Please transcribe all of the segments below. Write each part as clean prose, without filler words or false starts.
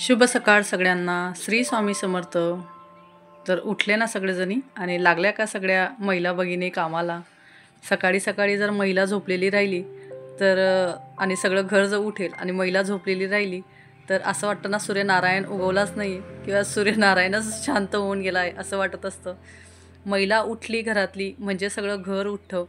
शुभ सकाळ सगळ्यांना. श्री स्वामी समर्थ. तर उठले ना सगळेजणी आणि लागल्या का सगळ्या महिला भगिनी कामाला. सकाळी सकाळी जर महिला झोपलेली राहिली तर आणि सगळं घर जर उठेल आणि महिला झोपलेली राहिली तर असं वाटतं ना सूर्यनारायण उगवलाच नाही किंवा सूर्यनारायणच शांत होऊन गेला आहे असं वाटत असतं. महिला उठली घरातली म्हणजे सगळं घर उठतं.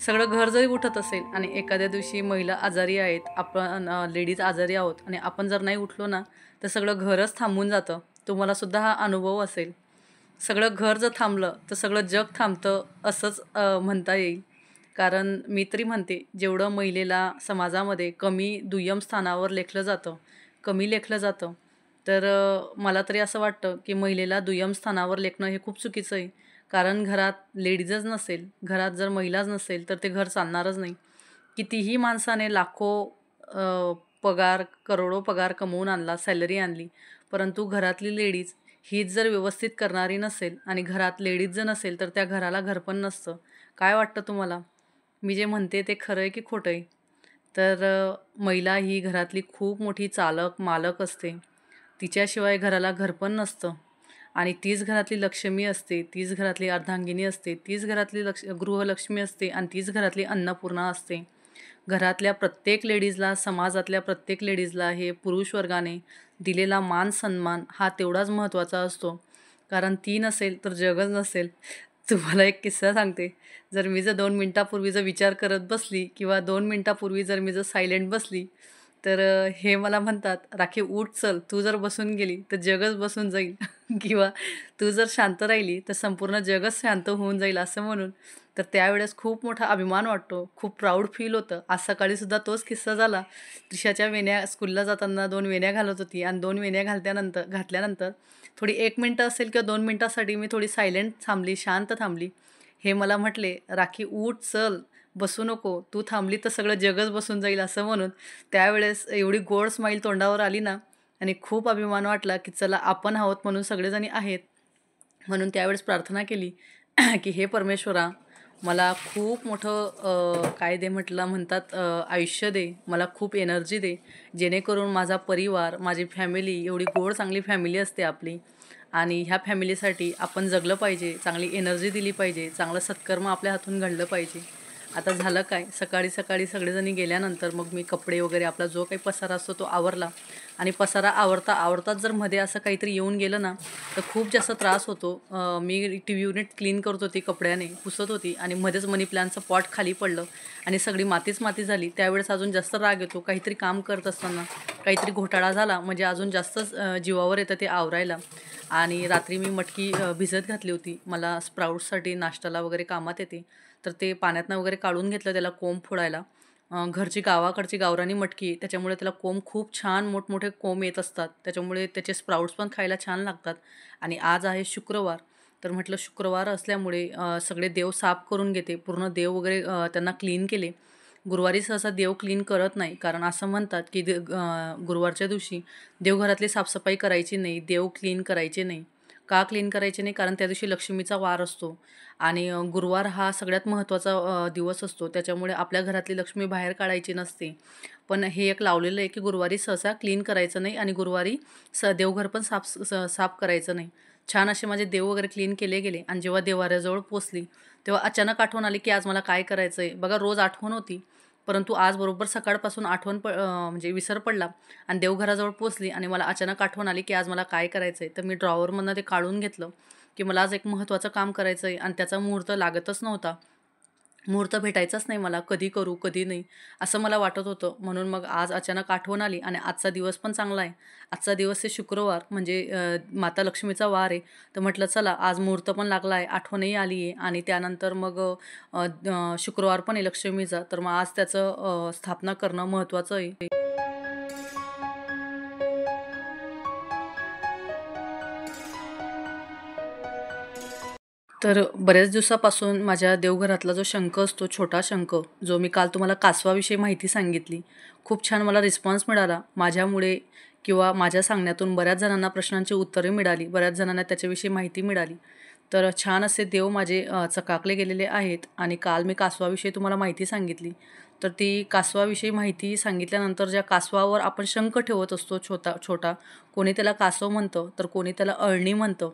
सगळं घर जरी उठत असेल आणि एखाद्या दिवशी महिला आजारी आहेत, आपण लेडीज आजारी आहोत आणि आपण जर नाही उठलो ना तर सगळं घरच थांबून जातं. तुम्हालासुद्धा हा अनुभव असेल. सगळं घर जर थांबलं तर सगळं जग थांबतं असंच म्हणता येईल. कारण मी तरी म्हणते जेवढं महिलेला समाजामध्ये कमी दुय्यम स्थानावर लेखलं जातं, कमी लेखलं जातं, तर मला तरी असं वाटतं की महिलेला दुय्यम स्थानावर लेखणं हे खूप चुकीचं आहे. कारण घरात लेडीजच नसेल, घरात जर महिलाच नसेल तर ते घर चालणारच नाही. कितीही माणसाने लाखो पगार, करोडो पगार कमवून आणला, सॅलरी आणली, परंतु घरातली लेडीज हीच जर व्यवस्थित करणारी नसेल आणि घरात लेडीज जर नसेल तर त्या घराला घरपण नसतं. काय वाटतं तुम्हाला? मी जे म्हणते ते खरं आहे की खोटं आहे? तर महिला ही घरातली खूप मोठी चालक, मालक असते. तिच्याशिवाय घराला घरपण नसतं आणि तीच घरातली लक्ष्मी असते, तीच घरातली अर्धांगिनी असते, तीच घरातली गृहलक्ष्मी असते आणि तीच घरातली अन्नपूर्णा असते. घरातल्या प्रत्येक लेडीजला, समाजातल्या प्रत्येक लेडीजला हे पुरुष वर्गाने दिलेला मान सन्मान हा तेवढाच महत्त्वाचा असतो. कारण ती नसेल तर जगच नसेल. तुम्हाला एक किस्सा सांगते. जर 2 मिनिटापूर्वी जर विचार करत बसली किंवा 2 मिनिटापूर्वी जर मी सायलेंट बसली, तर हे मला म्हणतात, "राखी उठ चल, तू जर बसून गेली तर जगच बसून जाईल किंवा तू जर शांत राहिली तर संपूर्ण जगच शांत होऊन जाईल." असं म्हणून. तर त्यावेळेस खूप मोठा अभिमान वाटतो, खूप प्राऊड फील होतं. आज सकाळीसुद्धा तोच किस्सा झाला. त्रिशाच्या वेण्या स्कूलला जाताना 2 वेण्या घालत होती आणि 2 वेण्या घातल्यानंतर थोडी 1 मिनिटं असेल किंवा 2 मिनिटासाठी मी थोडी सायलेंट थांबली, शांत थांबली. हे मला म्हटले, "राखी उठ, चल, बसू नको. तू थांबली तर सगळं जगच बसून जाईल." असं म्हणून त्यावेळेस एवढी गोड स्माईल तोंडावर आली ना आणि खूप अभिमान वाटला, की चला आपण आहोत म्हणून सगळेजणी आहेत. म्हणून त्यावेळेस प्रार्थना केली, की "हे परमेश्वरा, मला खूप मोठं काय दे म्हटलं म्हणतात आयुष्य दे. मला खूप एनर्जी दे. जेणेकरून माझा परिवार, माझी फॅमिली एवढी गोड चांगली फॅमिली असते आपली आणि ह्या फॅमिलीसाठी आपण जगलं पाहिजे, चांगली एनर्जी दिली पाहिजे, चांगलं सत्कर्म आपल्या हातून घडलं पाहिजे." आता झालं काय, सकाळी सकाळी सगळेजणी गेल्यानंतर मग मी कपडे वगैरे आपला जो काही पसारा असतो तो आवरला आणि पसारा आवरता आवरताच जर मध्ये असं काहीतरी येऊन गेलं ना तर खूप जास्त त्रास होतो. मी टी व्ही युनिट क्लीन करत होती, कपड्याने पुसत होती आणि मध्येच मनी प्लॅनचं पॉट खाली पडलं आणि सगळी मातीच माती झाली. त्यावेळेस अजून जास्त राग येतो. काहीतरी काम करत असताना काहीतरी घोटाळा झाला म्हणजे अजून जास्तच जीवावर येतं ते आवरायला. आणि रात्री मी मटकी भिजत घातली होती. मला स्प्राउट्ससाठी नाश्त्याला वगैरे कामात येते. तर ते पाण्यातनं वगैरे काढून घेतलं त्याला कोंब फोडायला. घरची गावाकडची गावरानी मटकी त्याच्यामुळे त्याला कोंब खूप छान मोठमोठे कोंब येत असतात. त्याच्यामुळे त्याचे स्प्राउट्स पण खायला छान लागतात. आणि आज आहे शुक्रवार. तर म्हटलं शुक्रवार असल्यामुळे सगळे देव साफ करून घेते. पूर्ण देव वगैरे त्यांना क्लीन केले. गुरुवारी सहसा देव क्लीन करत नाही. कारण असं म्हणतात की गुरुवारच्या दिवशी देवघरातली साफसफाई करायची नाही, देव क्लीन करायचे नाही. का क्लीन करायचे नाही? कारण त्या दिवशी लक्ष्मीचा वार असतो आणि गुरुवार हा सगळ्यात महत्त्वाचा दिवस असतो. त्याच्यामुळे आपल्या घरातली लक्ष्मी बाहेर काढायची नसते. पण हे एक लावलेलं आहे की गुरुवारी सहसा क्लीन करायचं नाही आणि गुरुवारी देवघर पण साफ करायचं नाही. छान असे माझे देव वगैरे क्लीन केले गेले आणि जेव्हा देव्हाऱ्याजवळ पोचली, तेव्हा अचानक आठवण आली की आज मला काय करायचं आहे. बघा रोज आठवण होती, परंतु आज बरोबर सकाळपासून म्हणजे विसर पडला आणि देवघराजवळ पोचली आणि मला अचानक आठवण आली की आज मला काय करायचं आहे. तर मी ड्रॉवरमधनं ते काढून घेतलं की मला आज एक महत्त्वाचं काम करायचं आहे आणि त्याचा मुहूर्त लागतच नव्हता. मुहूर्त भेटायचाच नाही मला. कधी करू, कधी नाही, असं मला वाटत होतं. म्हणून मग आज अचानक आठवण आली आणि आजचा दिवस पण चांगला आहे. आजचा दिवस आहे शुक्रवार म्हणजे माता लक्ष्मीचा वार आहे. तर म्हटलं चला आज मुहूर्त पण लागला आहे, आठवणही आली आहे आणि त्यानंतर मग शुक्रवार पण आहे लक्ष्मीचा. तर मग आज त्याचं स्थापना करणं महत्त्वाचं आहे. तर बऱ्याच दिवसापासून माझ्या देवघरातला जो शंख असतो, छोटा शंख, जो मी काल तुम्हाला कासवाविषयी माहिती सांगितली. खूप छान मला रिस्पॉन्स मिळाला. माझ्यामुळे किंवा माझ्या सांगण्यातून बऱ्याच जणांना प्रश्नांची उत्तरे मिळाली. बऱ्याच जणांना त्याच्याविषयी माहिती मिळाली. तर छान असे देव माझे चकाकले गेलेले आहेत आणि काल मी कासवाविषयी तुम्हाला माहिती सांगितली. तर ती कासवाविषयी माहिती सांगितल्यानंतर ज्या कासवावर आपण शंख ठेवत असतो छोटा छोटा, कोणी त्याला कासव म्हणतं तर कोणी त्याला अळणी म्हणतं.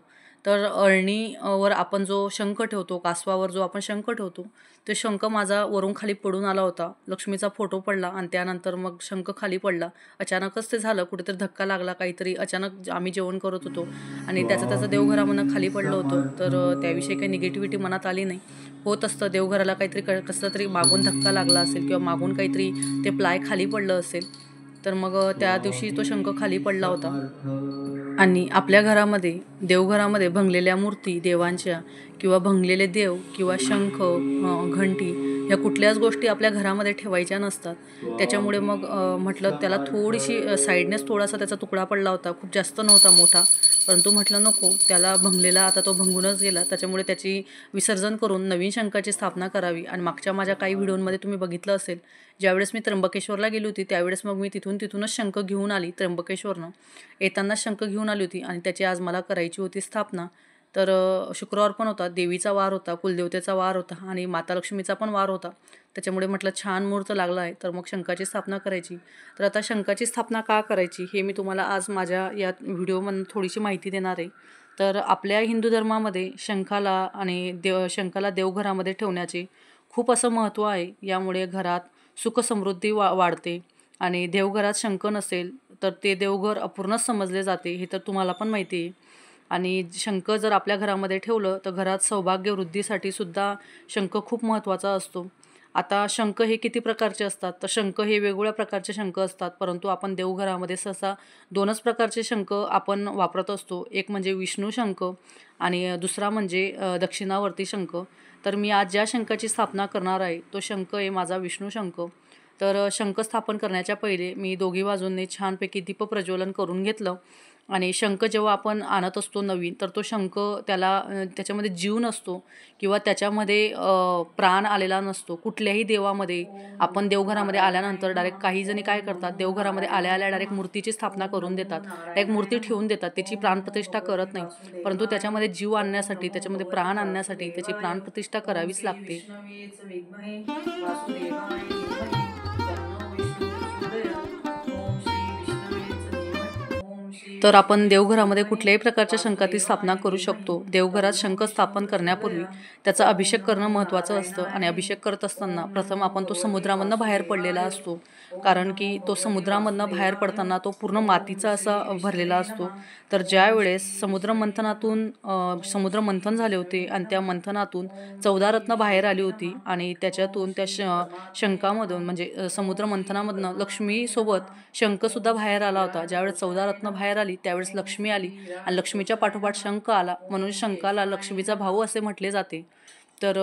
तर अळणी वर आपण जो शंख ठेवतो, कासवावर जो आपण शंख ठेवतो, तो शंख माझा वरून खाली पडून आला होता. लक्ष्मीचा फोटो पडला आणि त्यानंतर मग शंख खाली पडला. अचानकच ते झालं, कुठेतरी धक्का लागला काहीतरी. अचानक आम्ही जेवण करत होतो आणि त्याचं देवघरामधनं खाली पडलं होतं. तर त्याविषयी काही निगेटिव्हिटी मनात आली नाही. होत असतं देवघराला काहीतरी कसला तरी मागून धक्का लागला असेल किंवा मागून काहीतरी ते प्लाय खाली पडलं असेल. तर मग त्या दिवशी तो शंख खाली पडला होता. आणि आपल्या घरामध्ये देवघरामध्ये भंगलेल्या मूर्ती देवांच्या किंवा भंगलेले देव किंवा शंख, घंटी ह्या कुठल्याच गोष्टी आपल्या घरामध्ये ठेवायच्या नसतात. त्याच्यामुळे मग म्हटलं त्याला थोडीशी साईडनेच थोडासा त्याचा तुकडा पडला होता. खूप जास्त नव्हता मोठा. परंतु म्हटलं नको, त्याला भंगलेला आता तो भंगूनच गेला. त्याच्यामुळे त्याची विसर्जन करून नवीन शंखाची स्थापना करावी. आणि मागच्या माझ्या काही व्हिडिओमध्ये तुम्ही बघितलं असेल, ज्यावेळेस मी त्र्यंबकेश्वरला गेली होती त्यावेळेस मग मी तिथूनच शंख घेऊन आली त्र्यंबकेश्वरनं. येताना शंख घेऊन आली होती आणि त्याची आज मला करायची होती स्थापना. तर शुक्रवार पण होता, देवीचा वार होता, कुलदेवतेचा वार होता आणि माता लक्ष्मीचा पण वार होता. त्याच्यामुळे म्हटलं छान मुहूर्त लागला आहे, तर मग शंखाची स्थापना करायची. तर आता शंखाची स्थापना का करायची हे मी तुम्हाला आज माझ्या या व्हिडिओमधून थोडीशी माहिती देणार आहे. तर आपल्या हिंदू धर्मामध्ये शंखाला देवघरामध्ये ठेवण्याचे खूप असं महत्त्व आहे. यामुळे घरात सुखसमृद्धी वाढते आणि देवघरात शंख नसेल तर ते देवघर अपूर्णच समजले जाते, हे तर तुम्हाला पण माहिती आहे. आणि शंख जर आपल्या घरामध्ये ठेवलं तर घरात सौभाग्य वृद्धीसाठी सुद्धा शंख खूप महत्त्वाचा असतो. आता शंख हे किती प्रकारचे असतात, तर शंख हे वेगवेगळ्या प्रकारचे शंख असतात. परंतु आपण देवघरामध्ये सहसा 2च प्रकारचे शंख आपण वापरत असतो. एक म्हणजे विष्णू शंख आणि दुसरा म्हणजे दक्षिणावर्ती शंख. तर मी आज ज्या शंखाची स्थापना करणार आहे तो शंख आहे माझा विष्णू शंख. तर शंख स्थापन करण्याच्या पहिले मी दोघी बाजूंनी छानपैकी दीपप्रज्वलन करून घेतलं. आणि शंख जेव्हा आपण आणत असतो नवीन, तर तो शंख त्याच्यामध्ये जीव नसतो किंवा त्याच्यामध्ये प्राण आलेला नसतो. कुठल्याही देवामध्ये आपण देवघरामध्ये आल्यानंतर डायरेक्ट काही जणी काय करतात, देवघरामध्ये आल्या डायरेक्ट मूर्तीची स्थापना करून देतात, डायरेक्ट मूर्ती ठेवून देतात, त्याची प्राणप्रतिष्ठा करत नाही. परंतु त्याच्यामध्ये जीव आणण्यासाठी, त्याच्यामध्ये प्राण आणण्यासाठी त्याची प्राणप्रतिष्ठा करावीच लागते. तर आपण देवघरामध्ये कुठल्याही प्रकारच्या शंखाची स्थापना करू शकतो. देवघरात शंख स्थापन करण्यापूर्वी त्याचा अभिषेक करणं महत्त्वाचं असतं आणि अभिषेक करत असताना प्रथम आपण तो समुद्रामधनं बाहेर पडलेला असतो. कारण की तो समुद्रामधनं बाहेर पडताना तो पूर्ण मातीचा असा भरलेला असतो. तर ज्यावेळेस समुद्र मंथन झाले होते आणि त्या मंथनातून 14 रत्न बाहेर आली होती आणि त्याच्यातून त्या शंखामधून म्हणजे समुद्र मंथनामधनं लक्ष्मीसोबत शंखसुद्धा बाहेर आला होता. ज्यावेळेस 14 रत्न बाहेर आली त्यावेळेस लक्ष्मी आली आणि लक्ष्मीच्या पाठोपाठ शंख आला, म्हणून शंखाला लक्ष्मीचा भाऊ असे म्हटले जाते. तर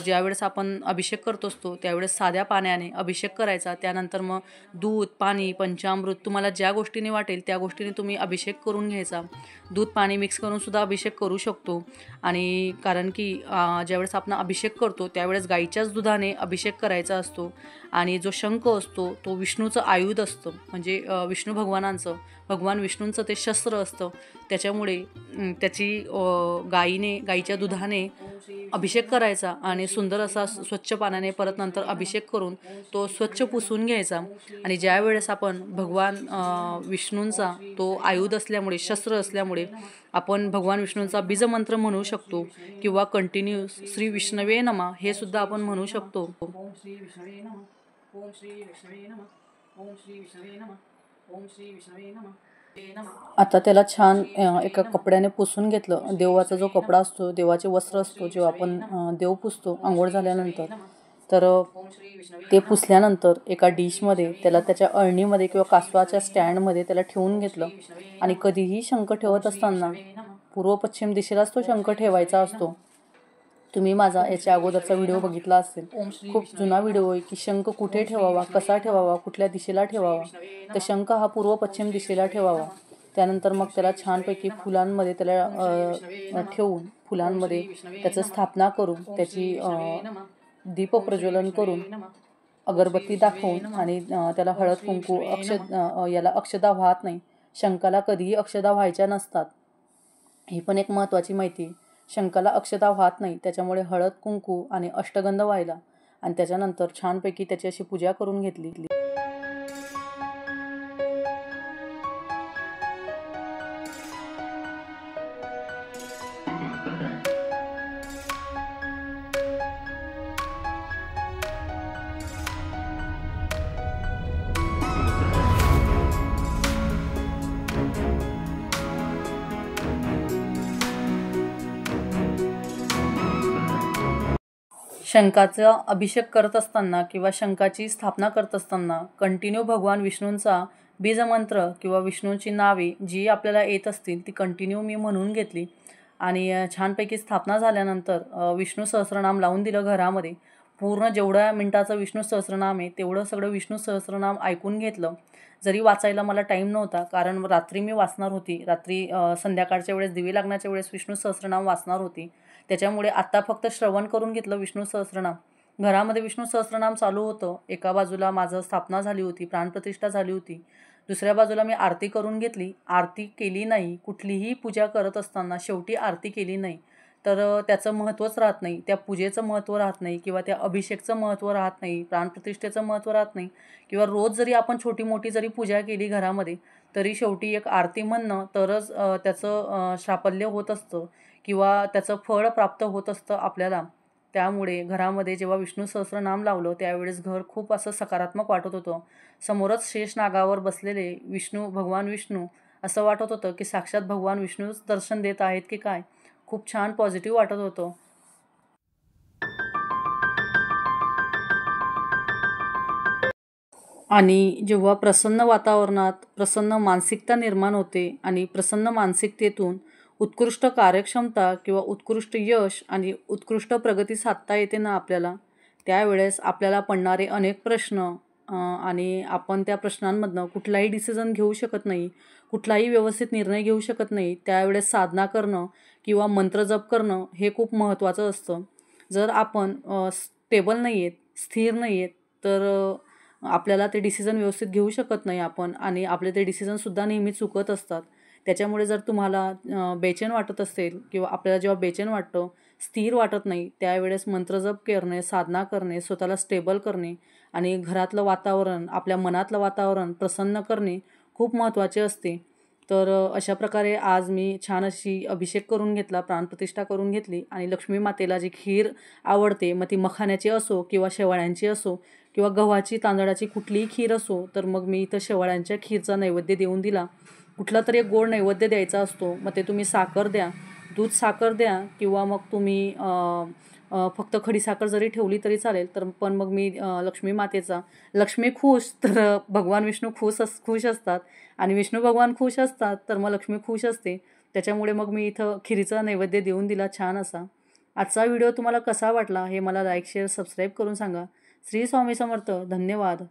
ज्यावेळेस आपण अभिषेक करत असतो त्यावेळेस साध्या पाण्याने अभिषेक करायचा. त्यानंतर मग दूध, पाणी, पंचामृत तुम्हाला ज्या गोष्टीने वाटेल त्या गोष्टीने तुम्ही अभिषेक करून घ्यायचा. दूध, पाणी मिक्स करून सुद्धा अभिषेक करू शकतो. आणि कारण की ज्यावेळेस आपण अभिषेक करतो त्यावेळेस गाईच्याच दुधाने अभिषेक करायचा असतो. आणि जो शंख असतो तो विष्णूचं आयुध असतं, म्हणजे विष्णू भगवान विष्णूंचं ते शस्त्र असतं. त्याच्यामुळे त्याची गाईच्या दुधाने अभिषेक करायचा आणि सुंदर असा स्वच्छ पाण्याने परत नंतर अभिषेक करून तो स्वच्छ पुसून घ्यायचा. आणि ज्यावेळेस आपण भगवान विष्णूंचा तो आयुध असल्यामुळे, शस्त्र असल्यामुळे आपण भगवान विष्णूंचा बीजमंत्र म्हणू शकतो किंवा कंटिन्यू श्री विष्णवे नमः हे सुद्धा आपण म्हणू शकतो. ओम श्री विष्णवे नमः, ओम श्री विष्णवे नमः, ओम श्री विष्णवे नमः, ओम श्री विष्णवे नमः. आता त्याला छान एका कपड्याने पुसून घेतलं. देवाचा जो कपडा असतो, देवाचे वस्त्र असतो, जेव्हा आपण देव पुसतो अंघोळ झाल्यानंतर, तर ते पुसल्यानंतर एका डिशमध्ये त्याला त्याच्या अळणीमध्ये किंवा कासवाच्या स्टँडमध्ये त्याला ठेवून घेतलं. आणि कधीही शंख ठेवत असताना पूर्व पश्चिम दिशेलाच तो शंख ठेवायचा असतो. तुम्ही माझा याच्या अगोदरचा व्हिडिओ बघितला असेल, खूप जुना व्हिडिओ आहे की शंख कुठे ठेवावा, कसा ठेवावा, कुठल्या दिशेला ठेवावा. तर शंख हा पूर्व पश्चिम दिशेला ठेवावा. त्यानंतर मग त्याला छानपैकी फुलांमध्ये त्याला ठेवून फुलांमध्ये त्याचं स्थापना करून त्याची दीपप्रज्वलन करून अगरबत्ती दाखवून आणि त्याला हळद कुंकू याला अक्षदा वाहत नाही. शंखाला कधीही अक्षदा व्हायच्या नसतात, ही पण एक महत्त्वाची माहिती. शंखाला अक्षता वाहत नाही, त्याच्यामुळे हळद कुंकू आणि अष्टगंध व्हायला आणि त्याच्यानंतर छानपैकी त्याची अशी पूजा करून घेतली. शंखाचा अभिषेक करत असताना किंवा शंखाची स्थापना करत असताना कंटिन्यू भगवान विष्णूंचा बीजमंत्र किंवा विष्णूंची नावे जी आपल्याला येत असतील ती कंटिन्यू मी म्हणून घेतली आणि छानपैकी स्थापना झाल्यानंतर विष्णू सहस्रनाम लावून दिलं घरामध्ये. पूर्ण जेवढ्या मिनिटाचं विष्णू सहस्रनाम आहे तेवढं सगळं विष्णू सहस्रनाम ऐकून घेतलं. जरी वाचायला मला टाईम नव्हता, कारण रात्री मी वाचणार होती. रात्री संध्याकाळच्या वेळेस दिवे लागण्याच्या वेळेस विष्णू सहस्रनाम वाचणार होती. त्याच्यामुळे आत्ता फक्त श्रवण करून घेतलं विष्णू सहस्रनाम. घरामध्ये विष्णू सहस्रनाम चालू होतं. एका बाजूला माझं स्थापना झाली होती, प्राणप्रतिष्ठा झाली होती. दुसऱ्या बाजूला मी आरती करून घेतली. आरती केली नाही, कुठलीही पूजा करत असताना शेवटी आरती केली नाही तर त्याचं महत्त्वच राहत नाही, त्या पूजेचं महत्त्व राहत नाही किंवा त्या अभिषेकचं महत्त्व राहत नाही, प्राणप्रतिष्ठेचं महत्त्व राहत नाही. किंवा रोज जरी आपण छोटी मोठी जरी पूजा केली घरामध्ये तरी शेवटी एक आरती म्हणणं तरच त्याचं साफल्य होत असतं किंवा त्याचं फळ प्राप्त होत असतं आपल्याला. त्यामुळे घरामध्ये जेव्हा विष्णू सहस्रनाम लावलं त्यावेळेस घर खूप असं सकारात्मक वाटत होतं. समोरच शेषनागावर बसलेले भगवान विष्णू असं वाटत होतं की साक्षात भगवान विष्णूच दर्शन देत आहेत की काय. खूप छान पॉझिटिव्ह वाटत होतं. आणि जेव्हा प्रसन्न वातावरणात प्रसन्न मानसिकता निर्माण होते आणि प्रसन्न मानसिकतेतून उत्कृष्ट कार्यक्षमता किंवा उत्कृष्ट यश आणि उत्कृष्ट प्रगती साधता येते ना आपल्याला, त्यावेळेस आपल्याला पडणारे अनेक प्रश्न आणि आपण त्या प्रश्नांमधनं कुठलाही डिसिजन घेऊ शकत नाही, कुठलाही व्यवस्थित निर्णय घेऊ शकत नाही. त्यावेळेस साधना करणं किंवा मंत्रजप करणं हे खूप महत्त्वाचं असतं. जर आपण स्टेबल नाही आहेत, स्थिर नाही आहेत तर आपल्याला ते डिसिजन व्यवस्थित घेऊ शकत नाही आपण आणि आपले ते डिसिजनसुद्धा नेहमी चुकत असतात. त्याच्यामुळे जर तुम्हाला बेचैन वाटत असेल किंवा आपल्याला जेव्हा बेचैन वाटतं, स्थिर वाटत नाही, त्यावेळेस मंत्रजप करणे, साधना करणे, स्वतःला स्टेबल करणे आणि घरातलं वातावरण, आपल्या मनातलं वातावरण प्रसन्न करणे खूप महत्त्वाचे असते. तर अशा प्रकारे आज मी छान अशी अभिषेक करून घेतला, प्राणप्रतिष्ठा करून घेतली आणि लक्ष्मी मातेला जी खीर आवडते, मग ती मखाण्याची असो किंवा शेवाळ्यांची असो किंवा गव्हाची तांदळाची कुठलीही खीर असो, तर मग मी इथं शेवाळ्यांच्या खीरचा नैवेद्य देऊन दिला. कुठला तरी एक गोड नैवेद्य द्यायचा असतो. मग ते तुम्ही साखर द्या, दूध साखर द्या किंवा मग तुम्ही फक्त खडीसाखर जरी ठेवली तरी चालेल. तर पण मग मी लक्ष्मी मातेचा, लक्ष्मी खुश तर भगवान विष्णू खुश असतात आणि विष्णू भगवान खुश असतात तर मग लक्ष्मी खुश असते. त्याच्यामुळे मग मी इथं खिरीचा नैवेद्य देऊन दिला छान असा. आजचा व्हिडिओ तुम्हाला कसा वाटला हे मला लाईक, शेअर, सबस्क्राईब करून सांगा. श्री स्वामी समर्थ. धन्यवाद.